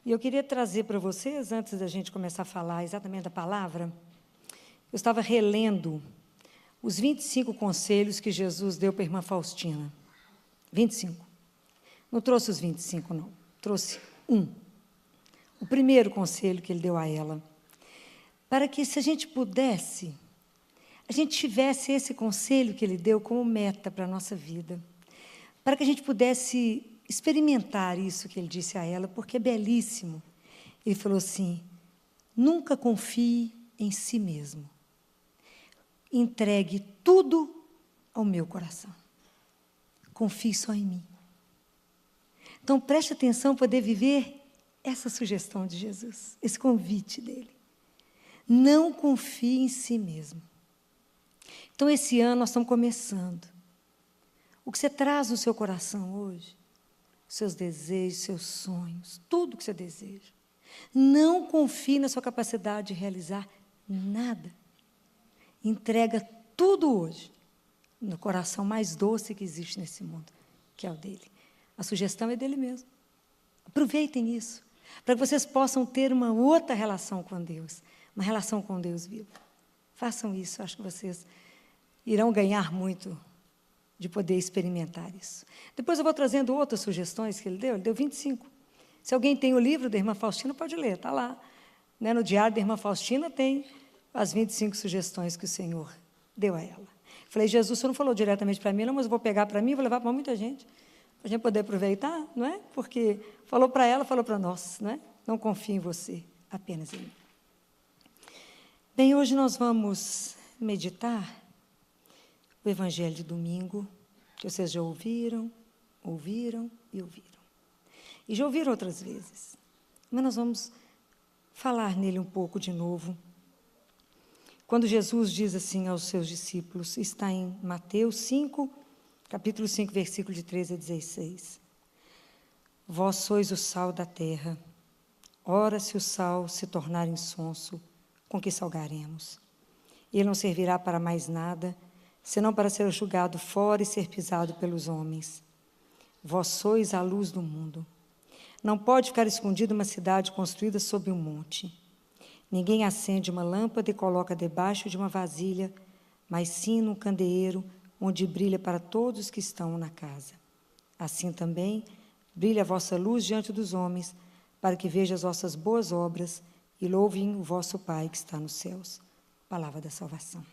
E eu queria trazer para vocês, antes da gente começar a falar exatamente da palavra, eu estava relendo os 25 conselhos que Jesus deu para a irmã Faustina. 25. Não trouxe os 25, não. Trouxe um. O primeiro conselho que ele deu a ela. Para que, se a gente pudesse, a gente tivesse esse conselho que ele deu como meta para a nossa vida. Para que a gente pudesse experimentar isso que ele disse a ela, porque é belíssimo. Ele falou assim: nunca confie em si mesmo. Entregue tudo ao meu coração. Confie só em mim. Então, preste atenção para poder viver essa sugestão de Jesus, esse convite dele. Não confie em si mesmo. Então, esse ano nós estamos começando. O que você traz no seu coração hoje, seus desejos, seus sonhos, tudo que você deseja. Não confie na sua capacidade de realizar nada. Entrega tudo hoje no coração mais doce que existe nesse mundo, que é o dele. A sugestão é dele mesmo. Aproveitem isso, para que vocês possam ter uma outra relação com Deus, uma relação com Deus vivo. Façam isso, acho que vocês irão ganhar muito de poder experimentar isso. Depois eu vou trazendo outras sugestões que ele deu 25. Se alguém tem o livro da irmã Faustina, pode ler, está lá. Né, no diário da irmã Faustina tem as 25 sugestões que o Senhor deu a ela. Falei: Jesus, você não falou diretamente para mim, não, mas eu vou pegar para mim e vou levar para muita gente, para a gente poder aproveitar, não é? Porque falou para ela, falou para nós, não é? Não confie em você, apenas em mim. Bem, hoje nós vamos meditar o Evangelho de domingo, que vocês já ouviram. E já ouviram outras vezes. Mas nós vamos falar nele um pouco de novo. Quando Jesus diz assim aos seus discípulos, está em Mateus 5, capítulo 5, versículo de 13 a 16. Vós sois o sal da terra. Ora, se o sal se tornar insonso, com que salgaremos? Ele não servirá para mais nada, senão para ser jogado fora e ser pisado pelos homens. Vós sois a luz do mundo. Não pode ficar escondida uma cidade construída sobre um monte. Ninguém acende uma lâmpada e coloca debaixo de uma vasilha, mas sim num candeeiro, onde brilha para todos os que estão na casa. Assim também, brilha a vossa luz diante dos homens, para que vejam as vossas boas obras e louvem o vosso Pai que está nos céus. Palavra da salvação.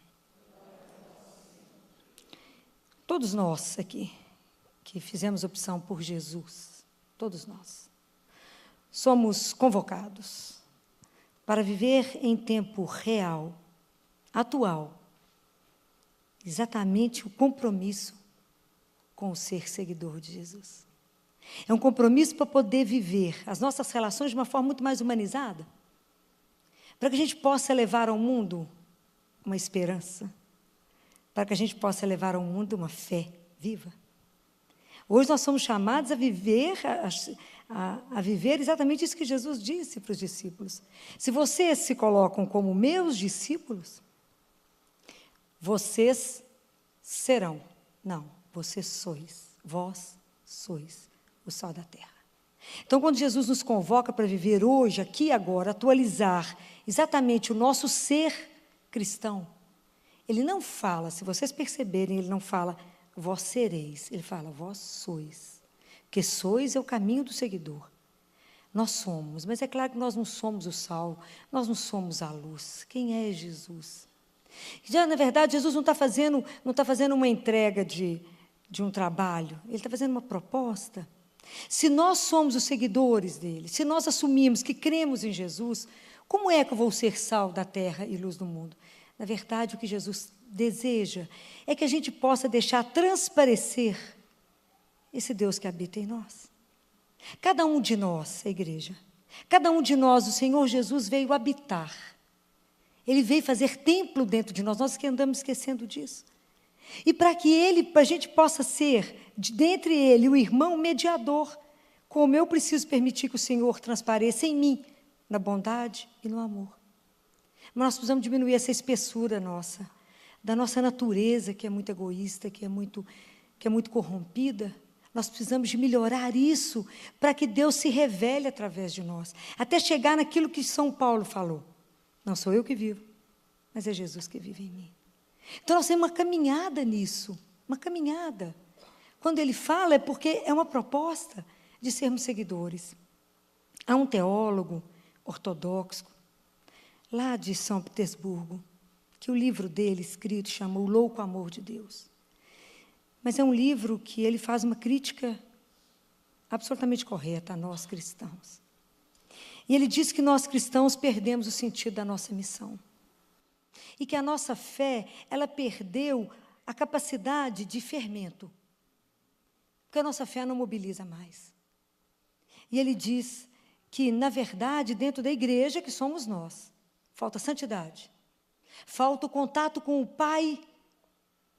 Todos nós aqui, que fizemos opção por Jesus, todos nós, somos convocados para viver em tempo real, atual, exatamente o compromisso com o ser seguidor de Jesus. É um compromisso para poder viver as nossas relações de uma forma muito mais humanizada, para que a gente possa levar ao mundo uma esperança, para que a gente possa levar ao mundo uma fé viva. Hoje nós somos chamados a viver, a viver exatamente isso que Jesus disse para os discípulos. Se vocês se colocam como meus discípulos, vocês serão. Não, vós sois o sal da terra. Então, quando Jesus nos convoca para viver hoje, aqui e agora, atualizar exatamente o nosso ser cristão, ele não fala, se vocês perceberem, ele não fala, vós sereis, ele fala, vós sois. Porque sois é o caminho do seguidor. Nós somos, mas é claro que nós não somos o sal, nós não somos a luz. Quem é Jesus? Já, na verdade, Jesus não está fazendo uma entrega de um trabalho, ele está fazendo uma proposta. Se nós somos os seguidores dele, se nós assumimos que cremos em Jesus, como é que eu vou ser sal da terra e luz do mundo? Na verdade, o que Jesus deseja é que a gente possa deixar transparecer esse Deus que habita em nós. Cada um de nós, a igreja, cada um de nós, o Senhor Jesus veio habitar. Ele veio fazer templo dentro de nós, nós que andamos esquecendo disso. E para que a gente possa ser, dentre ele, o irmão mediador, como eu preciso permitir que o Senhor transpareça em mim, na bondade e no amor. Mas nós precisamos diminuir essa espessura nossa, da nossa natureza, que é muito egoísta, que é muito corrompida. Nós precisamos de melhorar isso para que Deus se revele através de nós, até chegar naquilo que São Paulo falou. Não sou eu que vivo, mas é Jesus que vive em mim. Então nós temos uma caminhada nisso, uma caminhada. Quando ele fala é porque é uma proposta de sermos seguidores. Há um teólogo ortodoxo, lá de São Petersburgo, que o livro dele, escrito, chamou O Louco Amor de Deus. Mas é um livro que ele faz uma crítica absolutamente correta a nós cristãos. E ele diz que nós cristãos perdemos o sentido da nossa missão. E que a nossa fé, ela perdeu a capacidade de fermento. Porque a nossa fé não mobiliza mais. E ele diz que, na verdade, dentro da igreja, que somos nós, falta santidade. Falta o contato com o Pai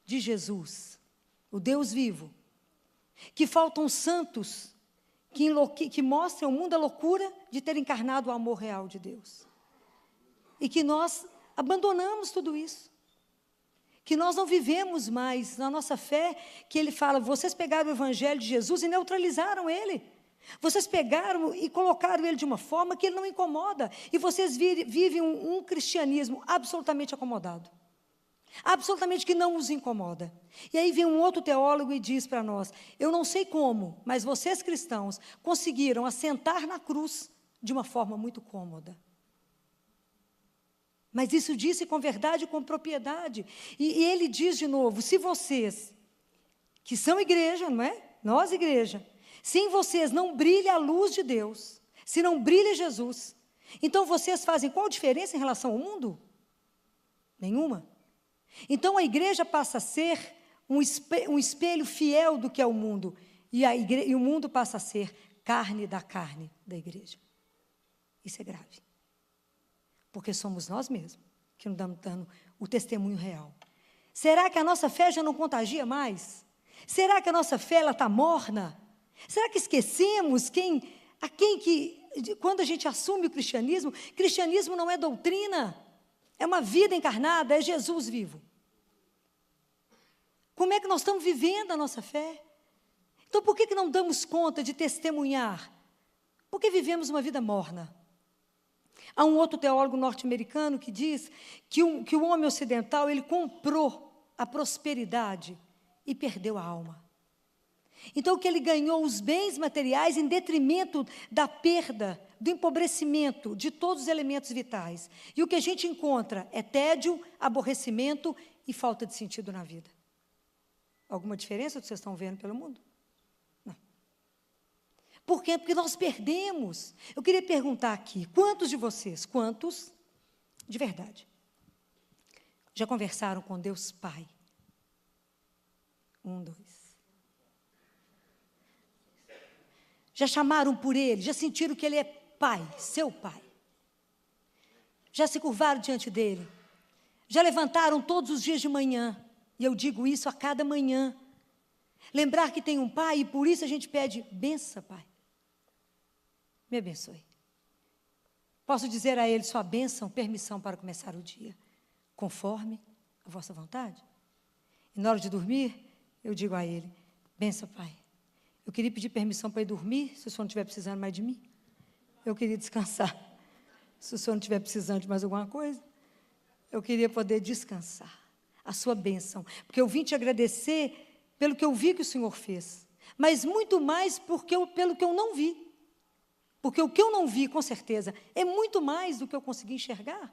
de Jesus, o Deus vivo. Que faltam santos que mostrem ao mundo a loucura de ter encarnado o amor real de Deus. E que nós abandonamos tudo isso. Que nós não vivemos mais na nossa fé, que ele fala, vocês pegaram o evangelho de Jesus e neutralizaram ele. Vocês pegaram e colocaram ele de uma forma que ele não incomoda. E vocês vivem um cristianismo absolutamente acomodado. Absolutamente que não os incomoda. E aí vem um outro teólogo e diz para nós, eu não sei como, mas vocês cristãos conseguiram assentar na cruz de uma forma muito cômoda. Mas isso disse com verdade e com propriedade. E ele diz de novo, se vocês, que são igreja, não é? Nós igreja, se em vocês não brilha a luz de Deus, se não brilha Jesus, então vocês fazem qual diferença em relação ao mundo? Nenhuma. Então a igreja passa a ser um espelho fiel do que é o mundo, e o mundo passa a ser carne da igreja. Isso é grave. Porque somos nós mesmos que não estamos dando o testemunho real. Será que a nossa fé já não contagia mais? Será que a nossa fé está morna? Será que esquecemos quando a gente assume o cristianismo não é doutrina, é uma vida encarnada, é Jesus vivo. Como é que nós estamos vivendo a nossa fé? Então, por que não damos conta de testemunhar? Porque vivemos uma vida morna. Há um outro teólogo norte-americano que diz que o homem ocidental, ele comprou a prosperidade e perdeu a alma. Então, que ele ganhou os bens materiais em detrimento da perda, do empobrecimento de todos os elementos vitais. E o que a gente encontra é tédio, aborrecimento e falta de sentido na vida. Alguma diferença do que vocês estão vendo pelo mundo? Não. Por quê? Porque nós perdemos. Eu queria perguntar aqui, quantos de vocês, de verdade, já conversaram com Deus Pai? 1, 2. Já chamaram por Ele, já sentiram que Ele é Pai, seu Pai. Já se curvaram diante dEle. Já levantaram todos os dias de manhã, e eu digo isso a cada manhã. Lembrar que tem um Pai, e por isso a gente pede, bença, Pai. Me abençoe. Posso dizer a Ele, sua bênção, permissão para começar o dia, conforme a vossa vontade? E na hora de dormir, eu digo a Ele, bença, Pai. Eu queria pedir permissão para ir dormir, se o senhor não estiver precisando mais de mim. Eu queria descansar. Se o senhor não estiver precisando de mais alguma coisa, eu queria poder descansar. A sua bênção. Porque eu vim te agradecer pelo que eu vi que o Senhor fez. Mas muito mais pelo que eu não vi. Porque o que eu não vi, com certeza, é muito mais do que eu consegui enxergar.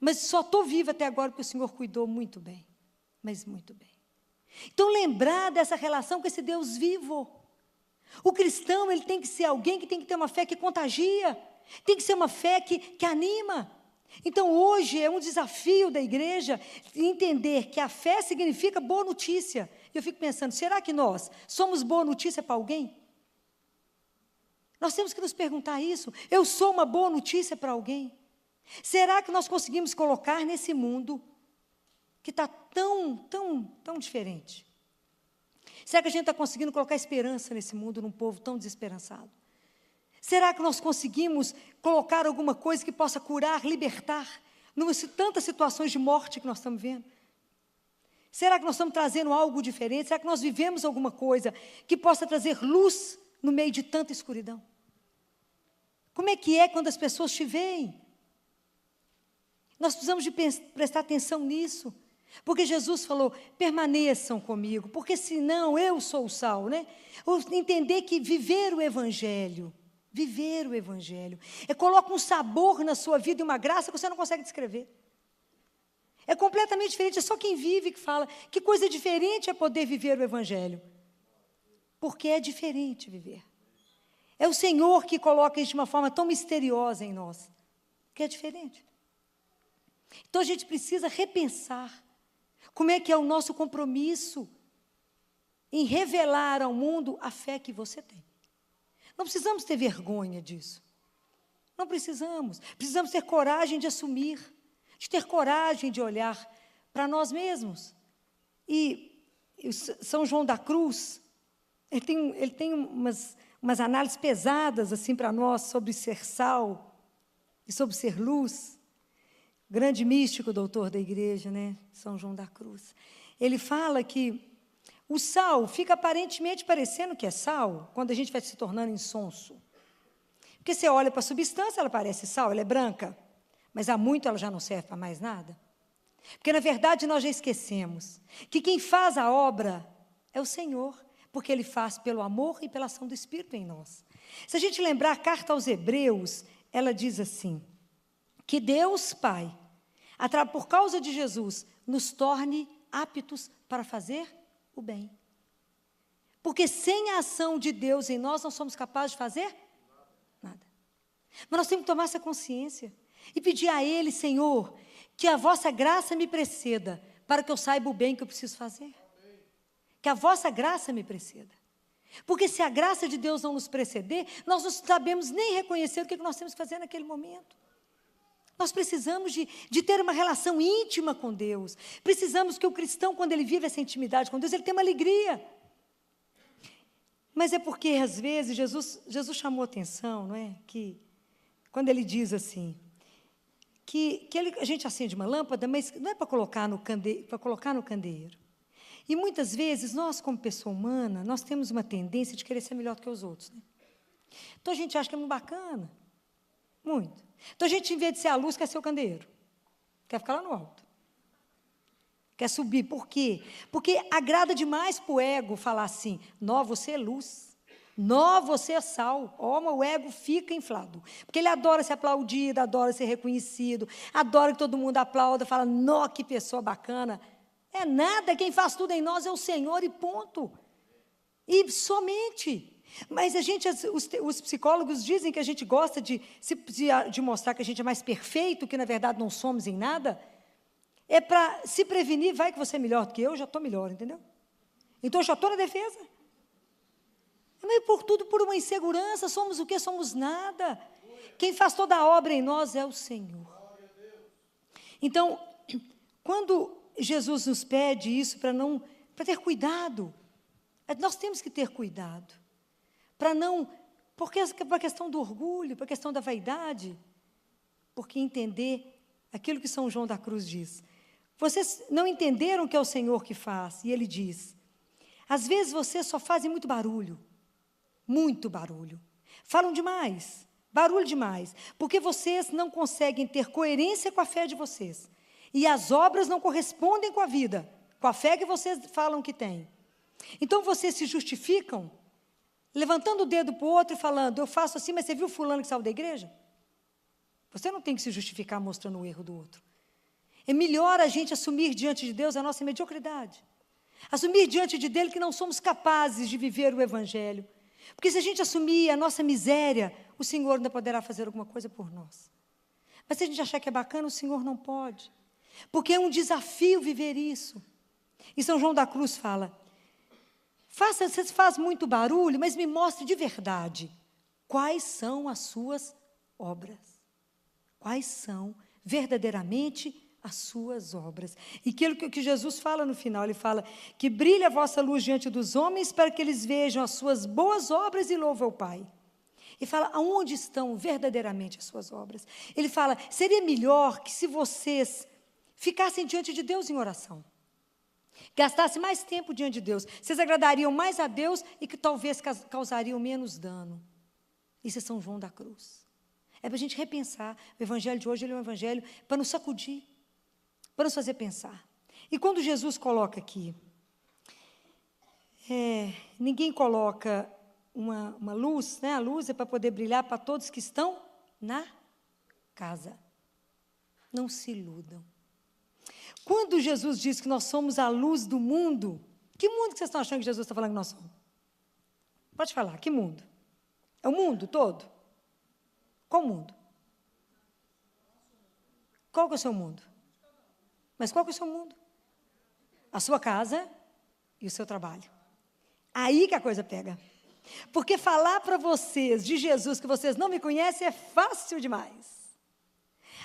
Mas só estou viva até agora porque o Senhor cuidou muito bem. Mas muito bem. Então, lembrar dessa relação com esse Deus vivo. O cristão, ele tem que ser alguém que tem que ter uma fé que contagia, tem que ser uma fé que anima. Então, hoje é um desafio da igreja entender que a fé significa boa notícia. Eu fico pensando, será que nós somos boa notícia para alguém? Nós temos que nos perguntar isso. Eu sou uma boa notícia para alguém? Será que nós conseguimos colocar nesse mundo que está tão diferente? Será que a gente está conseguindo colocar esperança nesse mundo, num povo tão desesperançado? Será que nós conseguimos colocar alguma coisa que possa curar, libertar, tantas situações de morte que nós estamos vendo? Será que nós estamos trazendo algo diferente? Será que nós vivemos alguma coisa que possa trazer luz no meio de tanta escuridão? Como é que é quando as pessoas te veem? Nós precisamos de prestar atenção nisso. Porque Jesus falou, permaneçam comigo, porque senão eu sou o sal, né? Ou entender que viver o Evangelho, coloca um sabor na sua vida e uma graça que você não consegue descrever. É completamente diferente, é só quem vive que fala. Que coisa diferente é poder viver o Evangelho. Porque é diferente viver. É o Senhor que coloca isso de uma forma tão misteriosa em nós, que é diferente. Então a gente precisa repensar como é que é o nosso compromisso em revelar ao mundo a fé que você tem. Não precisamos ter vergonha disso. Não precisamos. Precisamos ter coragem de assumir, de ter coragem de olhar para nós mesmos. E São João da Cruz, ele tem umas análises pesadas assim para nós sobre ser sal e sobre ser luz. Grande místico, doutor da igreja, né? São João da Cruz. Ele fala que o sal fica aparentemente parecendo que é sal quando a gente vai se tornando insonso. Porque você olha para a substância, ela parece sal, ela é branca, mas há muito ela já não serve para mais nada. Porque, na verdade, nós já esquecemos que quem faz a obra é o Senhor, porque Ele faz pelo amor e pela ação do Espírito em nós. Se a gente lembrar a carta aos Hebreus, ela diz assim, que Deus Pai, por causa de Jesus, nos torne aptos para fazer o bem. Porque sem a ação de Deus em nós, não somos capazes de fazer nada. Mas nós temos que tomar essa consciência e pedir a Ele, Senhor, que a vossa graça me preceda, para que eu saiba o bem que eu preciso fazer. Que a vossa graça me preceda. Porque se a graça de Deus não nos preceder, nós não sabemos nem reconhecer o que nós temos que fazer naquele momento. Nós precisamos de ter uma relação íntima com Deus. Precisamos que o cristão, quando ele vive essa intimidade com Deus, ele tenha uma alegria. Mas é porque, às vezes, Jesus chamou atenção, não é? Que, quando ele diz assim, a gente acende uma lâmpada, mas não é para colocar no candeeiro. E muitas vezes, nós, como pessoa humana, nós temos uma tendência de querer ser melhor do que os outros. Né? Então, a gente acha que é muito bacana. Muito. Então, a gente, em vez de ser a luz, quer ser o candeeiro. Quer ficar lá no alto. Quer subir. Por quê? Porque agrada demais para o ego falar assim, nó, você é luz. Nó, você é sal. Ó, mas o ego fica inflado. Porque ele adora ser aplaudido, adora ser reconhecido, adora que todo mundo aplauda, fala, nó, que pessoa bacana. É nada, quem faz tudo em nós é o Senhor e ponto. E somente. Mas os psicólogos dizem que a gente gosta de mostrar que a gente é mais perfeito, que na verdade não somos em nada. É para se prevenir, vai que você é melhor do que eu já estou melhor, entendeu? Então eu já estou na defesa. Mas por uma insegurança, somos o quê? Somos nada. Quem faz toda a obra em nós é o Senhor. Então, quando Jesus nos pede isso para ter cuidado, nós temos que ter cuidado. Porque para a questão do orgulho, para a questão da vaidade, porque entender aquilo que São João da Cruz diz. Vocês não entenderam que é o Senhor que faz, e Ele diz, às vezes vocês só fazem muito barulho, falam demais, barulho demais, porque vocês não conseguem ter coerência com a fé de vocês, e as obras não correspondem com a vida, com a fé que vocês falam que têm. Então vocês se justificam, levantando o dedo para o outro e falando, eu faço assim, mas você viu fulano que saiu da igreja? Você não tem que se justificar mostrando o erro do outro. É melhor a gente assumir diante de Deus a nossa mediocridade. Assumir diante de Deus que não somos capazes de viver o Evangelho. Porque se a gente assumir a nossa miséria, o Senhor ainda poderá fazer alguma coisa por nós. Mas se a gente achar que é bacana, o Senhor não pode. Porque é um desafio viver isso. E São João da Cruz fala, você faz muito barulho, mas me mostre de verdade quais são as suas obras. Quais são verdadeiramente as suas obras. E aquilo que Jesus fala no final, ele fala que brilha a vossa luz diante dos homens para que eles vejam as suas boas obras e louvem ao Pai. E fala, aonde estão verdadeiramente as suas obras? Ele fala, seria melhor que se vocês ficassem diante de Deus em oração. gastasse mais tempo diante de Deus, vocês agradariam mais a Deus e que talvez causariam menos dano. Isso é São João da Cruz. É para a gente repensar. O evangelho de hoje ele é um evangelho para nos sacudir, para nos fazer pensar. E quando Jesus coloca aqui, ninguém coloca uma luz, né? A luz é para poder brilhar para todos que estão na casa. Não se iludam. Quando Jesus diz que nós somos a luz do mundo, que mundo que vocês estão achando que Jesus está falando que nós somos? Pode falar, que mundo? É o mundo todo? Qual mundo? Qual que é o seu mundo? Mas qual que é o seu mundo? A sua casa e o seu trabalho. Aí que a coisa pega. Porque falar para vocês de Jesus que vocês não me conhecem é fácil demais.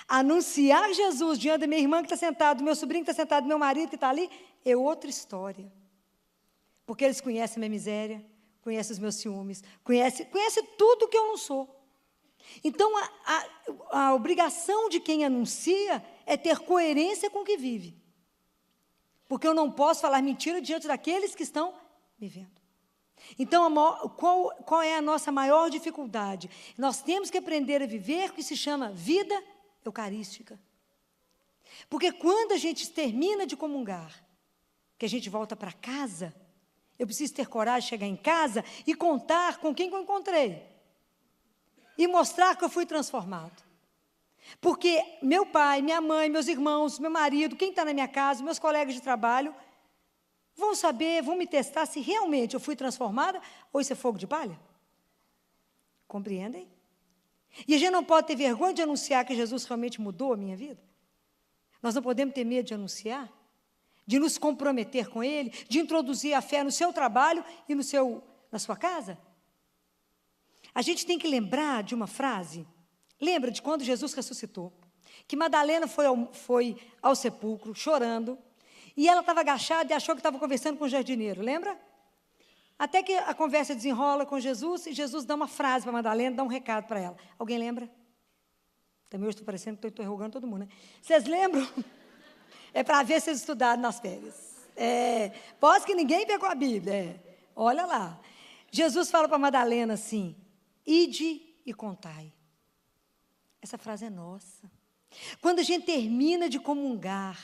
Anunciar Jesus diante da minha irmã que está sentada, do meu sobrinho que está sentado, do meu marido que está ali, é outra história. Porque eles conhecem a minha miséria, conhecem os meus ciúmes, conhecem tudo que eu não sou. Então, a obrigação de quem anuncia é ter coerência com o que vive. Porque eu não posso falar mentira diante daqueles que estão me vendo. Então, qual é a nossa maior dificuldade? Nós temos que aprender a viver o que se chama vida eucarística. Porque quando a gente termina de comungar, que a gente volta para casa, eu preciso ter coragem de chegar em casa e contar com quem eu encontrei. E mostrar que eu fui transformado. Porque meu pai, minha mãe, meus irmãos, meu marido, quem está na minha casa, meus colegas de trabalho, vão saber, vão me testar se realmente eu fui transformada ou isso é fogo de palha. Compreendem? E a gente não pode ter vergonha de anunciar que Jesus realmente mudou a minha vida. Nós não podemos ter medo de anunciar, de nos comprometer com Ele, de introduzir a fé no seu trabalho e na sua casa. A gente tem que lembrar de uma frase, lembra de quando Jesus ressuscitou, que Madalena foi ao sepulcro chorando, e ela estava agachada e achou que estava conversando com o jardineiro, lembra? Até que a conversa desenrola com Jesus, e Jesus dá uma frase para Madalena, dá um recado para ela. Alguém lembra? Também eu estou parecendo que estou interrogando todo mundo, né? Vocês lembram? É para ver se vocês estudaram nas férias. Pode que ninguém pegou a Bíblia. Olha lá. Jesus fala para Madalena assim, ide e contai. Essa frase é nossa. Quando a gente termina de comungar,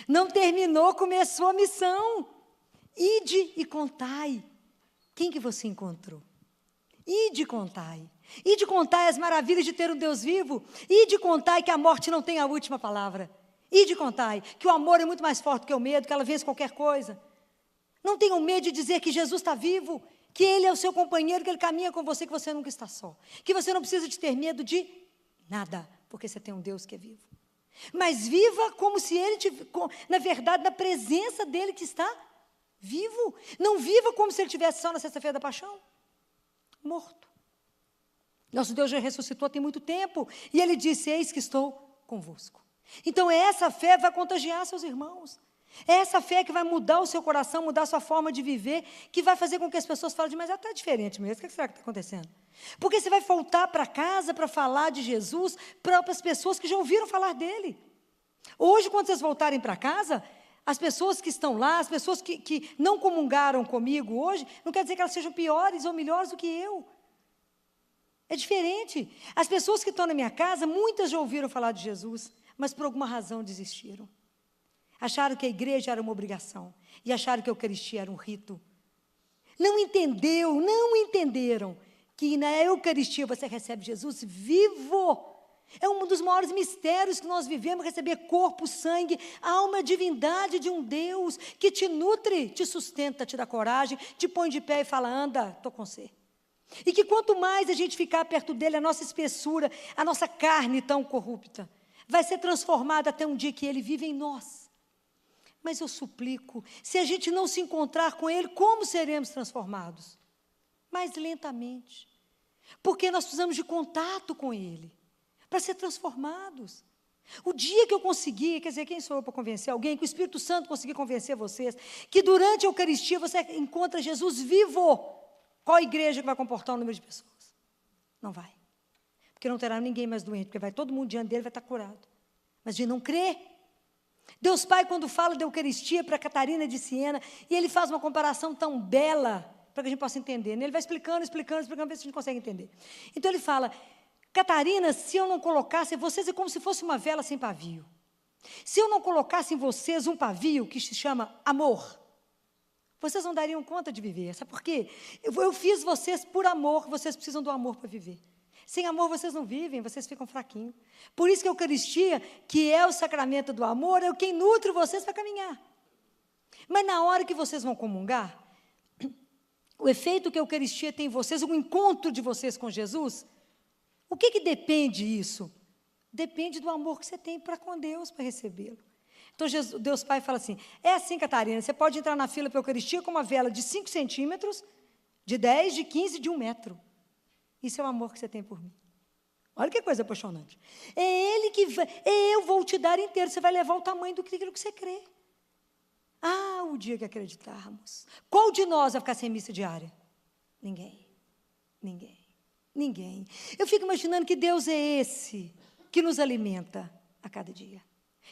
não terminou, começou a missão. Ide e contai. Quem que você encontrou? Ide e contai. Ide e contai as maravilhas de ter um Deus vivo. Ide e contai que a morte não tem a última palavra. Ide e contai que o amor é muito mais forte que o medo, que ela vence qualquer coisa. Não tenham medo de dizer que Jesus está vivo, que Ele é o seu companheiro, que Ele caminha com você, que você nunca está só. Que você não precisa de ter medo de nada, porque você tem um Deus que é vivo. Mas viva como se Ele, na verdade, na presença dEle que está vivo. Não viva como se Ele estivesse só na sexta-feira da paixão. Morto. Nosso Deus já ressuscitou tem muito tempo. E Ele disse, eis que estou convosco. Então, essa fé vai contagiar seus irmãos. É essa fé que vai mudar o seu coração, mudar a sua forma de viver, que vai fazer com que as pessoas falem, mas até diferente mesmo, o que será que está acontecendo? Porque você vai voltar para casa para falar de Jesus para as pessoas que já ouviram falar dele. Hoje, quando vocês voltarem para casa, as pessoas que estão lá, as pessoas que não comungaram comigo hoje, não quer dizer que elas sejam piores ou melhores do que eu. É diferente. As pessoas que estão na minha casa, muitas já ouviram falar de Jesus, mas por alguma razão desistiram. Acharam que a igreja era uma obrigação. E acharam que a Eucaristia era um rito. Não entenderam que na Eucaristia você recebe Jesus vivo. É um dos maiores mistérios que nós vivemos, receber corpo, sangue, alma, divindade de um Deus que te nutre, te sustenta, te dá coragem, te põe de pé e fala, anda, estou com você. E que quanto mais a gente ficar perto dele, a nossa espessura, a nossa carne tão corrupta, vai ser transformada até um dia que ele vive em nós. Mas eu suplico, se a gente não se encontrar com Ele, como seremos transformados? Mais lentamente. Porque nós precisamos de contato com Ele, para ser transformados. O dia que eu conseguir, quer dizer, quem sou eu para convencer alguém, que o Espírito Santo conseguir convencer vocês, que durante a Eucaristia você encontra Jesus vivo, qual igreja que vai comportar o número de pessoas? Não vai. Porque não terá ninguém mais doente, porque vai todo mundo diante dele, vai estar curado. Mas de não crer, Deus Pai, quando fala da Eucaristia para Catarina de Siena, e ele faz uma comparação tão bela, para que a gente possa entender, né? Ele vai explicando, ver se a gente consegue entender. Então ele fala, Catarina, se eu não colocasse, vocês é como se fosse uma vela sem pavio. Se eu não colocasse em vocês um pavio que se chama amor, vocês não dariam conta de viver. Sabe por quê? Eu fiz vocês por amor, vocês precisam do amor para viver. Sem amor vocês não vivem, vocês ficam fraquinhos. Por isso que a Eucaristia, que é o sacramento do amor, é quem nutre vocês para caminhar. Mas na hora que vocês vão comungar, o efeito que a Eucaristia tem em vocês, o encontro de vocês com Jesus, o que depende isso? Depende do amor que você tem para com Deus, para recebê-lo. Então, Deus Pai fala assim, é assim, Catarina, você pode entrar na fila para a Eucaristia com uma vela de 5 centímetros, de 10, de 15, de 1 metro. Isso é o amor que você tem por mim. Olha que coisa apaixonante. É Ele que vai, eu vou te dar inteiro, você vai levar o tamanho daquilo que você crê. Ah, o dia que acreditarmos. Qual de nós vai ficar sem missa diária? Ninguém. Ninguém. Ninguém. Eu fico imaginando que Deus é esse que nos alimenta a cada dia.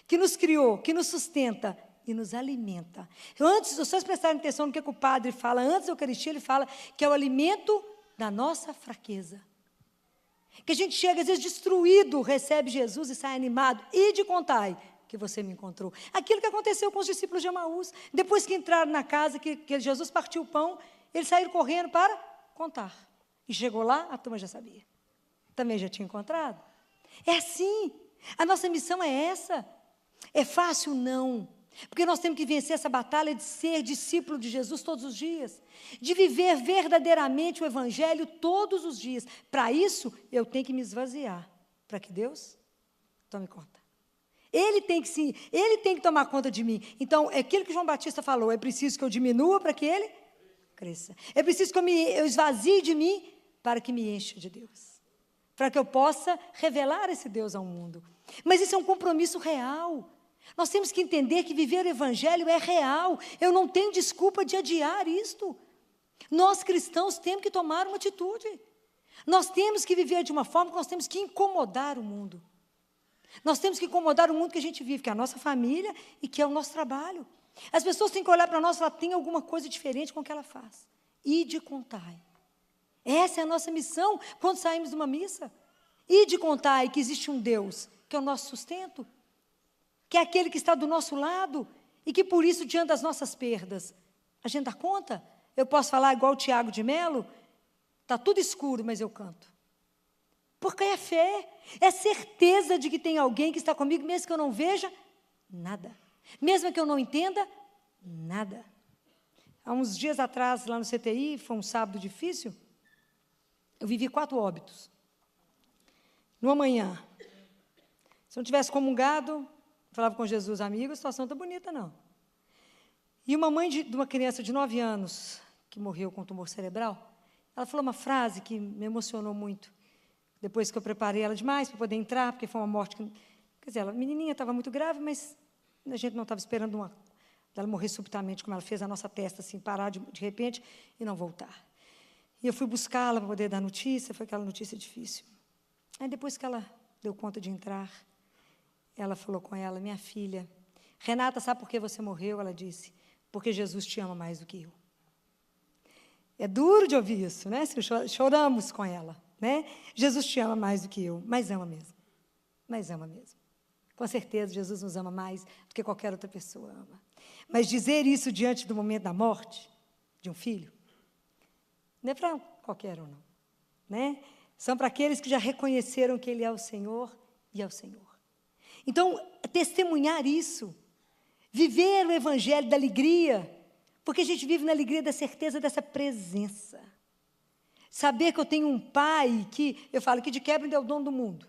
Que nos criou, que nos sustenta e nos alimenta. Antes, se vocês prestarem atenção no que o padre fala, antes da Eucaristia, ele fala que é o alimento da nossa fraqueza. Que a gente chega, às vezes, destruído, recebe Jesus e sai animado. E de contai que você me encontrou. Aquilo que aconteceu com os discípulos de Emaús. Depois que entraram na casa, que Jesus partiu o pão, eles saíram correndo para contar. E chegou lá, a turma já sabia. Também já tinha encontrado. É assim. A nossa missão é essa. É fácil? Não. Porque nós temos que vencer essa batalha de ser discípulo de Jesus todos os dias, de viver verdadeiramente o Evangelho todos os dias. Para isso, eu tenho que me esvaziar, para que Deus tome conta. Ele tem que tomar conta de mim. Então, é aquilo que João Batista falou, é preciso que eu diminua para que ele cresça. É preciso que eu esvazie de mim para que me encha de Deus. Para que eu possa revelar esse Deus ao mundo. Mas isso é um compromisso real. Nós temos que entender que viver o Evangelho é real. Eu não tenho desculpa de adiar isto. Nós, cristãos, temos que tomar uma atitude. Nós temos que viver de uma forma que nós temos que incomodar o mundo. Nós temos que incomodar o mundo que a gente vive, que é a nossa família e que é o nosso trabalho. As pessoas têm que olhar para nós e falar, tem alguma coisa diferente com o que ela faz. Ide contai. Essa é a nossa missão quando saímos de uma missa. Ide contai que existe um Deus, que é o nosso sustento, que é aquele que está do nosso lado e que, por isso, diante das nossas perdas, a gente dá conta? Eu posso falar igual o Tiago de Melo? Está tudo escuro, mas eu canto. Porque é fé, é certeza de que tem alguém que está comigo, mesmo que eu não veja, nada. Mesmo que eu não entenda, nada. Há uns dias atrás, lá no CTI, foi um sábado difícil, eu vivi 4 óbitos. Numa manhã. Se eu não tivesse comungado, falava com Jesus, amigo, a situação não está bonita, não. E uma mãe de uma criança de 9 anos, que morreu com tumor cerebral, ela falou uma frase que me emocionou muito. Depois que eu preparei ela demais para poder entrar, porque foi uma morte que... Quer dizer, a menininha estava muito grave, mas a gente não estava esperando ela morrer subitamente, como ela fez a nossa testa, assim, parar de repente e não voltar. E eu fui buscá-la para poder dar notícia, foi aquela notícia difícil. Aí, depois que ela deu conta de entrar, ela falou com ela, minha filha, Renata, sabe por que você morreu? Ela disse, porque Jesus te ama mais do que eu. É duro de ouvir isso, né? Choramos com ela, né? Jesus te ama mais do que eu, mas ama mesmo. Mas ama mesmo. Com certeza, Jesus nos ama mais do que qualquer outra pessoa ama. Mas dizer isso diante do momento da morte de um filho, não é para qualquer um, não. Né? São para aqueles que já reconheceram que Ele é o Senhor e é o Senhor. Então, testemunhar isso, viver o Evangelho da alegria, porque a gente vive na alegria da certeza dessa presença. Saber que eu tenho um Pai que, eu falo, que de quebra ainda é o dono do mundo.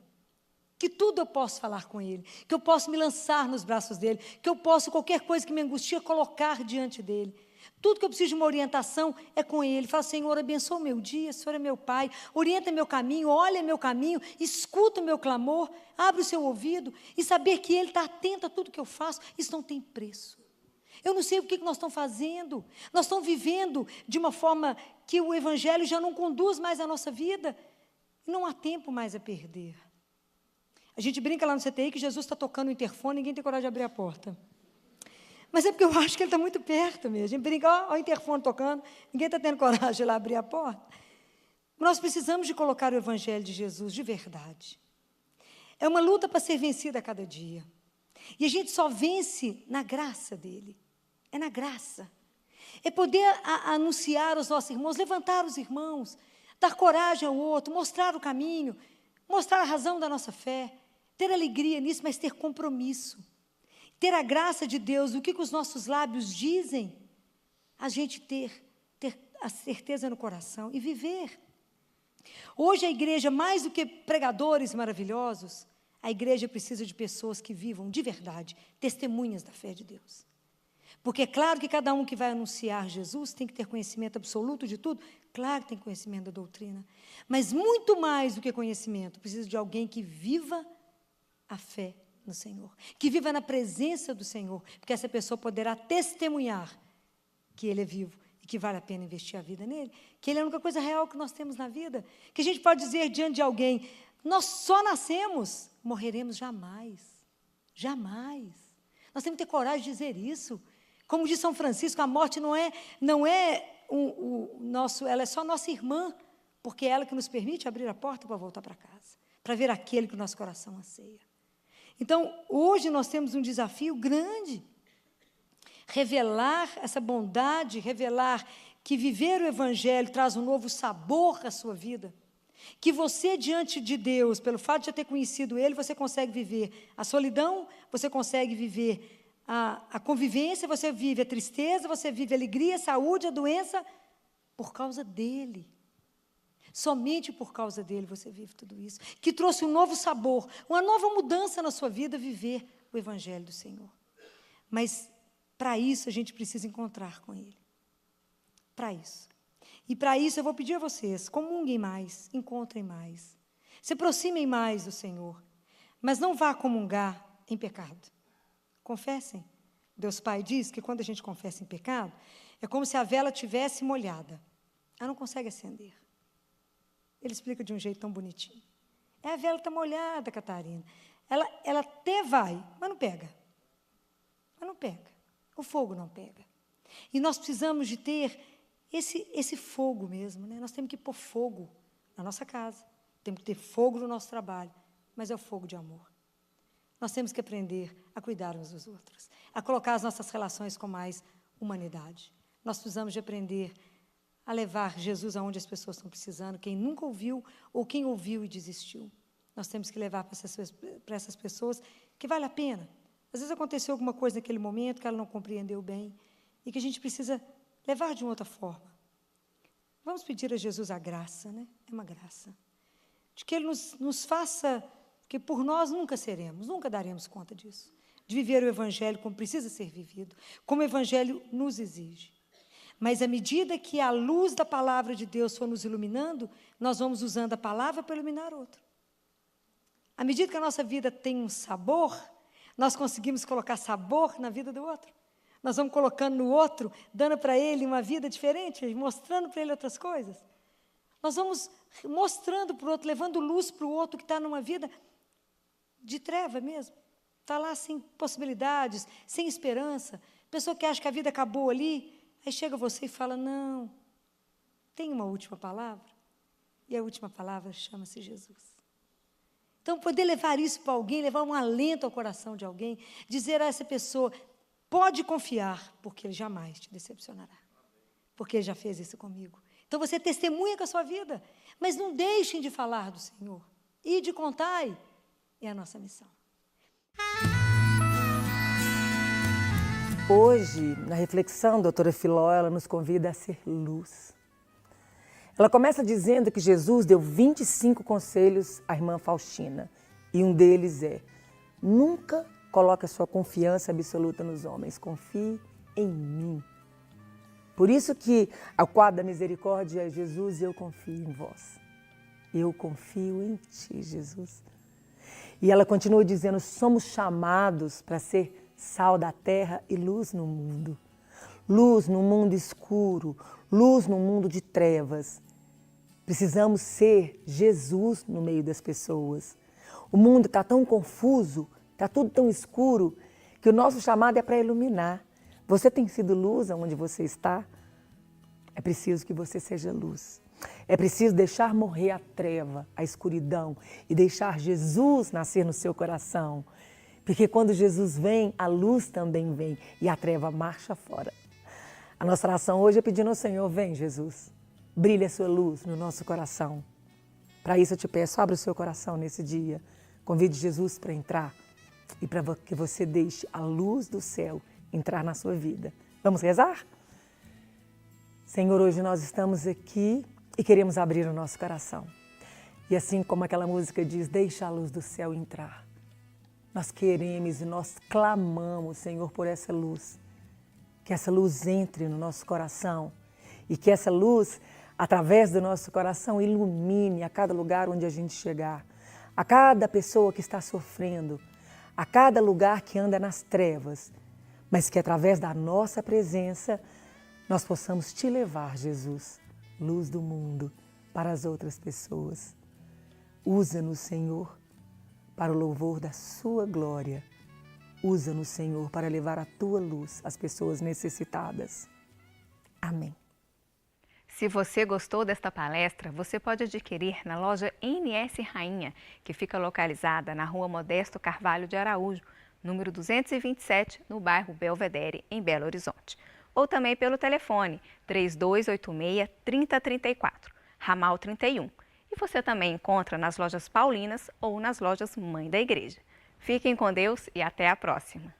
Que tudo eu posso falar com Ele, que eu posso me lançar nos braços dEle, que eu posso, qualquer coisa que me angustia, colocar diante dEle. Tudo que eu preciso de uma orientação é com Ele. Fala, Senhor, abençoa o meu dia, o Senhor é meu Pai, orienta meu caminho, olha meu caminho, escuta o meu clamor, abre o seu ouvido e saber que Ele está atento a tudo que eu faço, isso não tem preço. Eu não sei o que nós estamos fazendo, nós estamos vivendo de uma forma que o Evangelho já não conduz mais a nossa vida, e não há tempo mais a perder. A gente brinca lá no CTI que Jesus está tocando o interfone e ninguém tem coragem de abrir a porta. Mas é porque eu acho que ele está muito perto mesmo. A gente brinca, ó, o interfone tocando, ninguém está tendo coragem de ir lá abrir a porta. Nós precisamos de colocar o Evangelho de Jesus de verdade. É uma luta para ser vencida a cada dia. E a gente só vence na graça dele. É na graça. É poder anunciar aos nossos irmãos, levantar os irmãos, dar coragem ao outro, mostrar o caminho, mostrar a razão da nossa fé, ter alegria nisso, mas ter compromisso. Ter a graça de Deus, o que os nossos lábios dizem, a gente ter a certeza no coração e viver. Hoje a igreja, mais do que pregadores maravilhosos, a igreja precisa de pessoas que vivam de verdade, testemunhas da fé de Deus. Porque é claro que cada um que vai anunciar Jesus tem que ter conhecimento absoluto de tudo, claro que tem conhecimento da doutrina, mas muito mais do que conhecimento, precisa de alguém que viva a fé no Senhor, que viva na presença do Senhor, porque essa pessoa poderá testemunhar que Ele é vivo e que vale a pena investir a vida nele, que Ele é a única coisa real que nós temos na vida, que a gente pode dizer diante de alguém, nós só nascemos, morreremos jamais, jamais. Nós temos que ter coragem de dizer isso. Como diz São Francisco, a morte não é ela é só nossa irmã, porque é ela que nos permite abrir a porta para voltar para casa, para ver aquele que o nosso coração anseia. Então, hoje nós temos um desafio grande, revelar essa bondade, revelar que viver o Evangelho traz um novo sabor à sua vida, que você, diante de Deus, pelo fato de já ter conhecido Ele, você consegue viver a solidão, você consegue viver a convivência, você vive a tristeza, você vive a alegria, a saúde, a doença, por causa dEle. Somente por causa dEle você vive tudo isso, que trouxe um novo sabor, uma nova mudança na sua vida, viver o Evangelho do Senhor. Mas, para isso, a gente precisa encontrar com Ele. Para isso. E para isso, eu vou pedir a vocês, comunguem mais, encontrem mais, se aproximem mais do Senhor, mas não vá comungar em pecado. Confessem. Deus Pai diz que quando a gente confessa em pecado, é como se a vela tivesse molhada. Ela não consegue acender. Ele explica de um jeito tão bonitinho. A vela está molhada, Catarina. Ela até vai, mas não pega. Mas não pega. O fogo não pega. E nós precisamos de ter esse fogo mesmo, né? Nós temos que pôr fogo na nossa casa. Temos que ter fogo no nosso trabalho. Mas é o fogo de amor. Nós temos que aprender a cuidar uns dos outros, a colocar as nossas relações com mais humanidade. Nós precisamos de aprender a levar Jesus aonde as pessoas estão precisando, quem nunca ouviu ou quem ouviu e desistiu. Nós temos que levar para essas pessoas que vale a pena. Às vezes aconteceu alguma coisa naquele momento que ela não compreendeu bem e que a gente precisa levar de uma outra forma. Vamos pedir a Jesus a graça, né? É uma graça. De que Ele nos faça, que por nós nunca seremos, nunca daremos conta disso. De viver o Evangelho como precisa ser vivido, como o Evangelho nos exige. Mas à medida que a luz da palavra de Deus for nos iluminando, nós vamos usando a palavra para iluminar outro. À medida que a nossa vida tem um sabor, nós conseguimos colocar sabor na vida do outro. Nós vamos colocando no outro, dando para ele uma vida diferente, mostrando para ele outras coisas. Nós vamos mostrando para o outro, levando luz para o outro que está numa vida de treva mesmo. Está lá sem possibilidades, sem esperança. Pessoa que acha que a vida acabou ali, aí chega você e fala, não, tem uma última palavra. E a última palavra chama-se Jesus. Então, poder levar isso para alguém, levar um alento ao coração de alguém, dizer a essa pessoa, pode confiar, porque Ele jamais te decepcionará. Porque Ele já fez isso comigo. Então, você testemunha com a sua vida, mas não deixem de falar do Senhor. E de contar é a nossa missão. Hoje, na reflexão, a doutora Filó, ela nos convida a ser luz. Ela começa dizendo que Jesus deu 25 conselhos à irmã Faustina. E um deles é, nunca coloque a sua confiança absoluta nos homens, confie em mim. Por isso que o quadro da misericórdia é Jesus, eu confio em vós. Eu confio em ti, Jesus. E ela continua dizendo, somos chamados para ser sal da terra e luz no mundo. Luz no mundo escuro, luz no mundo de trevas. Precisamos ser Jesus no meio das pessoas. O mundo está tão confuso, está tudo tão escuro, que o nosso chamado é para iluminar. Você tem sido luz aonde você está? É preciso que você seja luz. É preciso deixar morrer a treva, a escuridão e deixar Jesus nascer no seu coração. Porque quando Jesus vem, a luz também vem e a treva marcha fora. A nossa oração hoje é pedindo ao Senhor, vem Jesus, brilhe a sua luz no nosso coração. Para isso eu te peço, abra o seu coração nesse dia, convide Jesus para entrar e para que você deixe a luz do céu entrar na sua vida. Vamos rezar? Senhor, hoje nós estamos aqui e queremos abrir o nosso coração. E assim como aquela música diz, deixa a luz do céu entrar. Nós queremos e nós clamamos, Senhor, por essa luz. Que essa luz entre no nosso coração e que essa luz, através do nosso coração, ilumine a cada lugar onde a gente chegar, a cada pessoa que está sofrendo, a cada lugar que anda nas trevas, mas que através da nossa presença nós possamos te levar, Jesus, luz do mundo, para as outras pessoas. Usa-nos, Senhor, para o louvor da sua glória. Usa-nos, Senhor, para levar a tua luz às pessoas necessitadas. Amém. Se você gostou desta palestra, você pode adquirir na loja NS Rainha, que fica localizada na Rua Modesto Carvalho de Araújo, número 227, no bairro Belvedere, em Belo Horizonte. Ou também pelo telefone 3286-3034, ramal 31. E você também encontra nas lojas Paulinas ou nas lojas Mãe da Igreja. Fiquem com Deus e até a próxima!